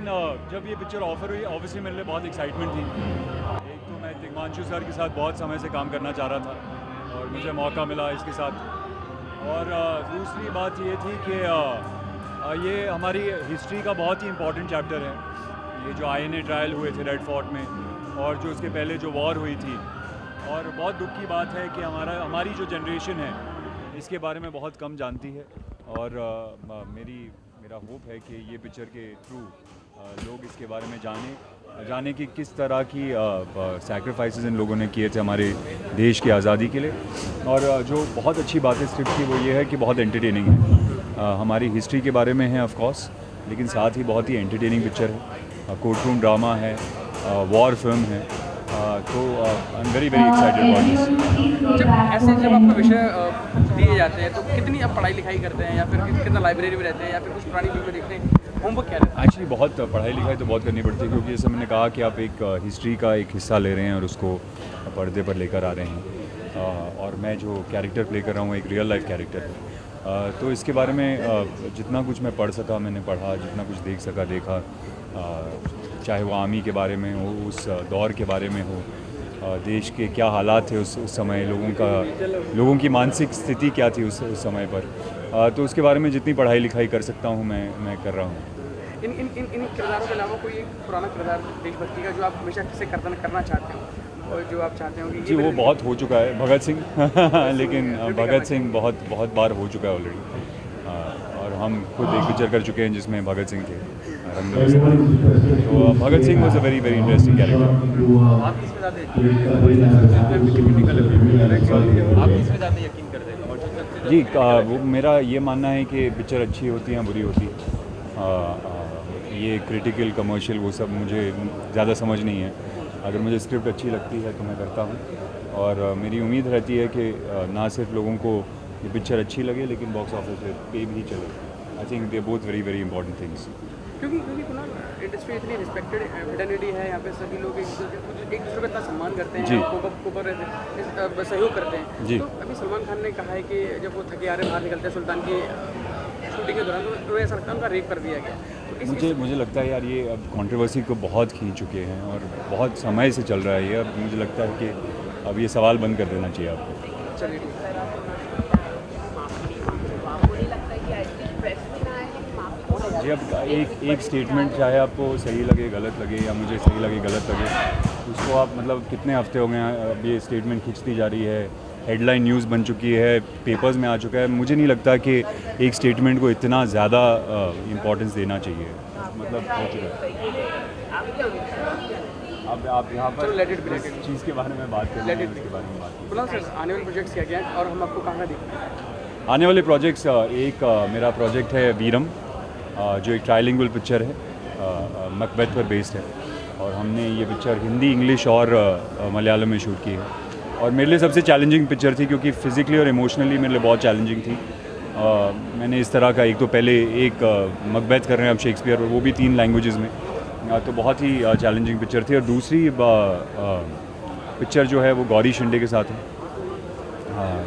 जब ये picture offer हुई ऑब्वियसली मेरे लिए बहुत एक्साइटमेंट थी। एक तो मैं तिग्मांशु सर के साथ बहुत समय से काम करना चाह रहा था और मुझे मौका मिला इसके साथ। और दूसरी बात ये थी कि ये हमारी हिस्ट्री का बहुत ही इम्पोर्टेंट चैप्टर है। ये जो आईएनए ट्रायल हुए थे रेड फोर्ट में और जो उसके पहले जो वॉर हुई थी, और बहुत दुख की बात है कि हमारी जो जनरेशन है इसके बारे में बहुत कम जानती है। और मेरा होप है कि ये पिक्चर के थ्रू लोग इसके बारे में जाने कि किस तरह की सैक्रिफाइसेस इन लोगों ने किए थे हमारे देश की आज़ादी के लिए। और जो बहुत अच्छी बात है स्क्रिप्ट की वो ये है कि बहुत एंटरटेनिंग है। हमारी हिस्ट्री के बारे में है ऑफ कोर्स, लेकिन साथ ही बहुत ही एंटरटेनिंग पिक्चर है। कोर्ट ड्रामा है, वॉर फिल्म है। तो I am very excited about this. जब आपको विषय दिए जाते हैं तो कितनी आप पढ़ाई लिखाई करते हैं, या फिर कितना लाइब्रेरी में रहते हैं, या फिर कुछ पुरानी फिल्में देखते हैं, होमवर्क क्या रहता है? एक्चुअली बहुत पढ़ाई लिखाई तो बहुत करनी पड़ती है, क्योंकि जैसे मैंने कहा कि आप एक हिस्ट्री का एक हिस्सा ले रहे हैं और उसको पर्दे पर लेकर आ रहे हैं। और मैं जो कैरेक्टर प्ले कर रहा हूँ एक रियल लाइफ कैरेक्टर है। तो इसके बारे में जितना कुछ मैं पढ़ सका मैंने पढ़ा, जितना कुछ देख सका देखा। चाहे वो आर्मी के बारे में हो, उस दौर के बारे में हो, देश के क्या हालात थे उस समय, लोगों की मानसिक स्थिति क्या थी उस समय पर। तो उसके बारे में जितनी पढ़ाई लिखाई कर सकता हूँ मैं कर रहा हूँ। इन किरदारों के अलावा कोई एक पुराना किरदार देशभक्ति का जो आप हमेशा किसे करना चाहते हो और जो आप चाहते हो कि जी वो बहुत हो चुका है, भगत सिंह लेकिन भगत सिंह बहुत बार हो चुका है ऑलरेडी। और हम खुद एक पिक्चर कर चुके हैं जिसमें भगत सिंह थे, तो Bhagat Singh was a very interesting character. आप किसमें ज़्यादा यकीन करते हैं? जी वो मेरा ये मानना है कि पिक्चर अच्छी होती है बुरी होती है। ये क्रिटिकल कमर्शियल वो सब मुझे ज़्यादा समझ नहीं है। अगर मुझे स्क्रिप्ट अच्छी लगती है तो मैं करता हूँ। और मेरी उम्मीद रहती है कि ना सिर्फ लोगों को ये पिक्चर अच्छी लगे लेकिन बॉक्स ऑफिस पे भी चले। I think they both very important things. क्योंकि कुणाल, इंडस्ट्री इतनी रिस्पेक्टेड फ्रेटर्निटी है, यहाँ पे सभी लोग एक दूसरे का इतना सम्मान करते हैं, सहयोग करते हैं जी। तो अभी सलमान खान ने कहा है कि जब वो थके आ रहे बाहर निकलते हैं सुल्तान की शूटिंग के दौरान, तो ऐसा लगता है उनका रेप कर दिया गया। तो मुझे लगता है यार ये अब कंट्रोवर्सी को बहुत खींच चुके हैं और बहुत समय से चल रहा है ये। अब मुझे लगता है कि अब ये सवाल बंद कर देना चाहिए आपको। चलिए ठीक है। जी अब एक स्टेटमेंट चाहे आपको सही लगे गलत लगे या मुझे सही लगे गलत लगे, उसको आप मतलब कितने हफ्ते हो गए हैं अब ये स्टेटमेंट खींचती जा रही है, हेडलाइन न्यूज़ बन चुकी है, पेपर्स में आ चुका है। मुझे नहीं लगता कि एक स्टेटमेंट को इतना ज़्यादा इम्पोर्टेंस देना चाहिए। मतलब हो चुका है। अब आप यहाँ पर इस चीज़ के बारे में बात करें, उसके बारे में बात बोला सर, आने वाले प्रोजेक्ट्स क्या क्या हैं और हम आपको कहाँ देखते हैं? आने वाले प्रोजेक्ट्स एक मेरा प्रोजेक्ट है वीरम, जो एक ट्राइलिंगुअल पिक्चर है, मकबeth पर बेस्ड है। और हमने ये पिक्चर हिंदी, इंग्लिश और मलयालम में शूट की है। और मेरे लिए सबसे चैलेंजिंग पिक्चर थी क्योंकि फिज़िकली और इमोशनली मेरे लिए बहुत चैलेंजिंग थी। मैंने इस तरह का एक तो पहले एक मकबeth कर रहे हैं अब शेक्सपियर, वो भी 3 लैंग्वेजेस में, तो बहुत ही चैलेंजिंग पिक्चर थी। और दूसरी पिक्चर जो है वो गौरी शिंदे के साथ है,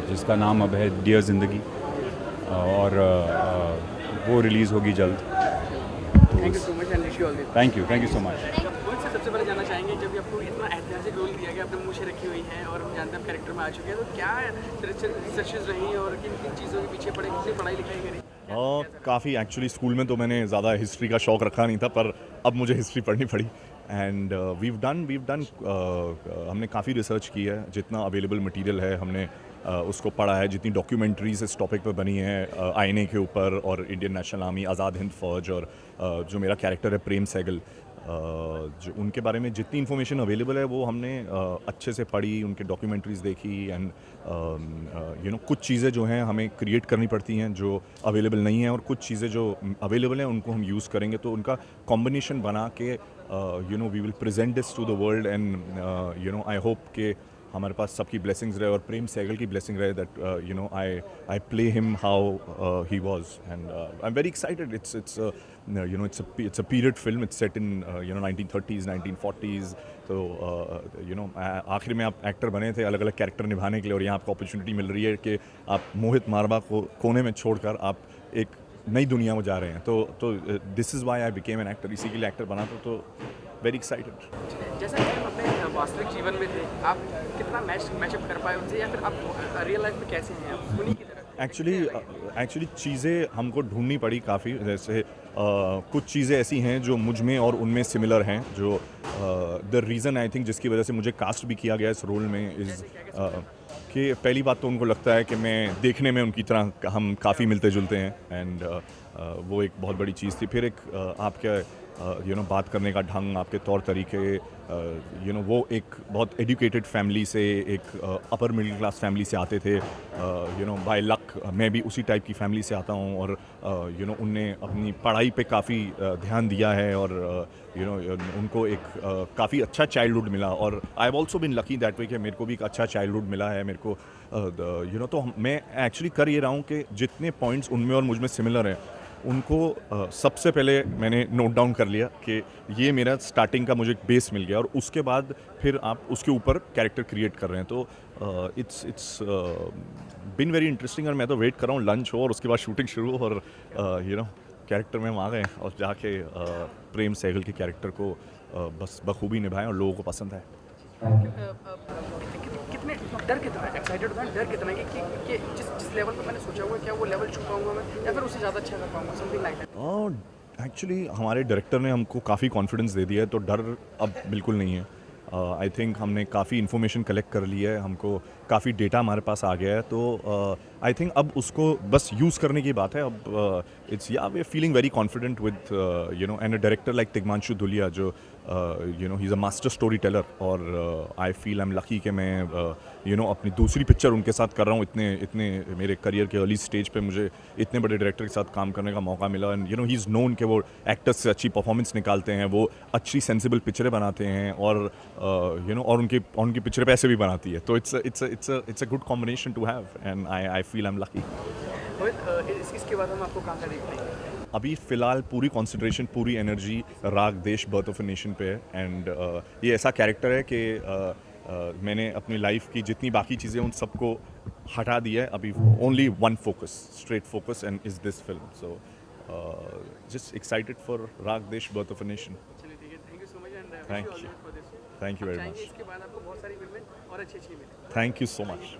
जिसका नाम अब है डियर ज़िंदगी, और वो रिलीज़ होगी जल्द। Thank you so much and wish you all the thank you so much. सबसे पहले जानना चाहेंगे, जब भी आपको इतना ऐतिहासिक रोल दिया गया, आपने मुझे रखी हुई है और हम जानते हैं आप कैरेक्टर में आ चुके हैं, तो क्या रिसर्चेस रही और किन किन चीज़ों के पीछे पड़े, कितनी पढ़ाई लिखाई करी? काफ़ी एक्चुअली स्कूल में तो मैंने ज़्यादा हिस्ट्री का शौक़ रखा नहीं था, पर अब मुझे हिस्ट्री पढ़नी पड़ी। एंड वीव डन हमने काफ़ी रिसर्च की है, जितना अवेलेबल मटेरियल है हमने उसको पढ़ा है, जितनी डॉक्यूमेंट्रीज इस टॉपिक पर बनी है आईएनए के ऊपर और Indian national army, Azad Hind फ़ौज, और जो मेरा कैरेक्टर है प्रेम सहगल, जो उनके बारे में जितनी इन्फॉर्मेशन अवेलेबल है वो हमने अच्छे से पढ़ी, उनके डॉक्यूमेंट्रीज़ देखी। एंड कुछ चीज़ें जो हैं हमें क्रिएट करनी पड़ती हैं जो अवेलेबल नहीं हैं, और कुछ चीज़ें जो अवेलेबल हैं उनको हम यूज़ करेंगे, तो उनका कॉम्बिनेशन बना के we will present this to the world. And I hope के हमारे पास सबकी ब्लेसिंग्स रहे और प्रेम सहगल की ब्लेसिंग रहे, that I play him how he was. And I am very excited. it's a period film. It's set in 1930s 1940s, तो आखिर में आप एक्टर बने थे अलग अलग कैरेक्टर निभाने के लिए, और यहाँ आपको अपॉर्चुनिटी मिल रही है कि आप मोहित मारवा को कोने में छोड़कर आप एक नई दुनिया में जा रहे हैं, तो this is why I became an actor, इसी के लिए एक्टर बना था, तो वेरी एक्साइटेड। जैसा कि हम अपने वास्तविक जीवन में थे, आप कितना मैचअप कर पाए उनसे, या फिर आप रियल लाइफ में कैसे हैं आप उन्हीं की तरह? एक्चुअली चीज़ें हमको ढूंढनी पड़ी काफ़ी, जैसे कुछ चीज़ें ऐसी हैं जो मुझ में और उनमें सिमिलर हैं, जो द रीज़न आई थिंक जिसकी वजह से मुझे कास्ट भी किया गया इस रोल में इज़ कि पहली बात तो उनको लगता है कि मैं देखने में उनकी तरह हम काफ़ी मिलते जुलते हैं, एंड वो एक बहुत बड़ी चीज़ थी। फिर एक आपके बात करने का ढंग, आपके तौर तरीके, वो एक बहुत एजुकेटेड फैमिली से, एक अपर मिडिल क्लास फैमिली से आते थे। बाय लक मैं भी उसी टाइप की फैमिली से आता हूँ, और उनने अपनी पढ़ाई पे काफ़ी ध्यान दिया है, और उनको एक काफ़ी अच्छा चाइल्डहुड मिला, और I have also been lucky that way कि मेरे को भी एक अच्छा चाइल्डहुड मिला है। मेरे को तो मैं एक्चुअली कर ये रहा हूँ कि जितने पॉइंट्स उनमें और मुझ में सिमिलर हैं, उनको सबसे पहले मैंने नोट डाउन कर लिया कि ये मेरा स्टार्टिंग का मुझे एक बेस मिल गया, और उसके बाद फिर आप उसके ऊपर कैरेक्टर क्रिएट कर रहे हैं। तो इट्स बिन वेरी इंटरेस्टिंग, और मैं तो वेट कर रहा हूँ लंच हो और उसके बाद शूटिंग शुरू हो, और कैरेक्टर में हम आ गए, और जाके प्रेम सहगल के कैरेक्टर को बस बखूबी निभाएं और लोगों को पसंद आए। कितने डर कितना है, एक्साइटेड होता है, डर कितना है कि जिस लेवल पर मैंने सोचा हुआ है, क्या वो लेवल छू पाऊंगा मैं, या फिर उससे ज़्यादा अच्छा कर पाऊंगा, समथिंग लाइक दैट? एक्चुअली हमारे डायरेक्टर ने हमको काफ़ी कॉन्फिडेंस दे दिया है, तो डर अब बिल्कुल नहीं है। आई थिंक हमने काफ़ी इन्फॉर्मेशन कलेक्ट कर ली है, हमको काफ़ी डेटा हमारे पास आ गया है, तो आई थिंक अब उसको बस यूज़ करने की बात है। अब it's we are feeling very confident with and a director like Tigmanshu Dhulia, जो he is a master story teller, और I feel I am lucky कि मैं अपनी दूसरी पिक्चर उनके साथ कर रहा हूँ। इतने मेरे करियर के अर्ली स्टेज पे मुझे इतने बड़े डायरेक्टर के साथ काम करने का मौका मिला, एंड ही इज़ नोन कि वो एक्टर्स से अच्छी परफॉर्मेंस निकालते हैं, वो अच्छी सेंसिबल पिक्चरें बनाते हैं, और और उनकी पिक्चरें पैसे भी बनाती है, तो it's a good combination to have, and I feel I am lucky. इसके बाद हम आपको कहाँ से देख पाएंगे? अभी फ़िलहाल पूरी कंसंट्रेशन, पूरी एनर्जी राग देश बर्थ ऑफ अ नेशन पे है, एंड ये ऐसा कैरेक्टर है कि मैंने अपनी लाइफ की जितनी बाकी चीज़ें उन सबको हटा दिया है। अभी only one focus, straight focus, and is this film, so just excited for राग देश बर्थ ऑफ अ नेशन। चलिए ठीक है, thank you so much, and Thank you. Thank you very much. इसके बाद आपको बहुत सारी फिल्में और अच्छी मिले। Thank you so much.